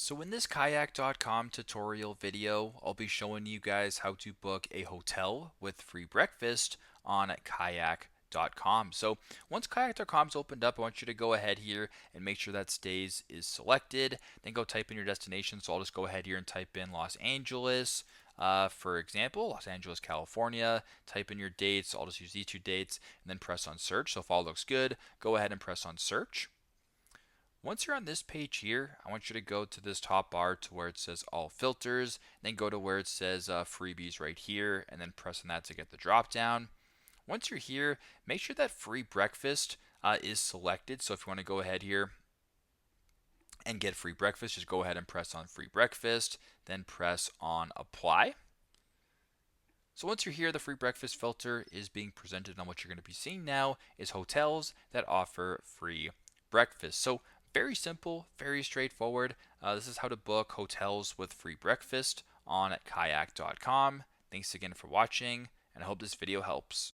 So in this Kayak.com tutorial video, I'll be showing you guys how to book a hotel with free breakfast on Kayak.com. So once Kayak.com is opened up, I want you to go ahead here and make sure that stays is selected. Then go type in your destination. So I'll just go ahead here and type in Los Angeles. For example, Los Angeles, California. Type in your dates. I'll just use these two dates and then press on search. So if all looks good, go ahead and press on search. Once you're on this page here, I want you to go to this top bar to where it says all filters, then go to where it says freebies right here, and then press on that to get the drop down. Once you're here, make sure that free breakfast is selected. So if you want to go ahead here and get free breakfast, just go ahead and press on free breakfast, then press on apply. So once you're here, the free breakfast filter is being presented, and what you're going to be seeing now is hotels that offer free breakfast. So very simple, very straightforward. This is how to book hotels with free breakfast on kayak.com. Thanks again for watching, and I hope this video helps.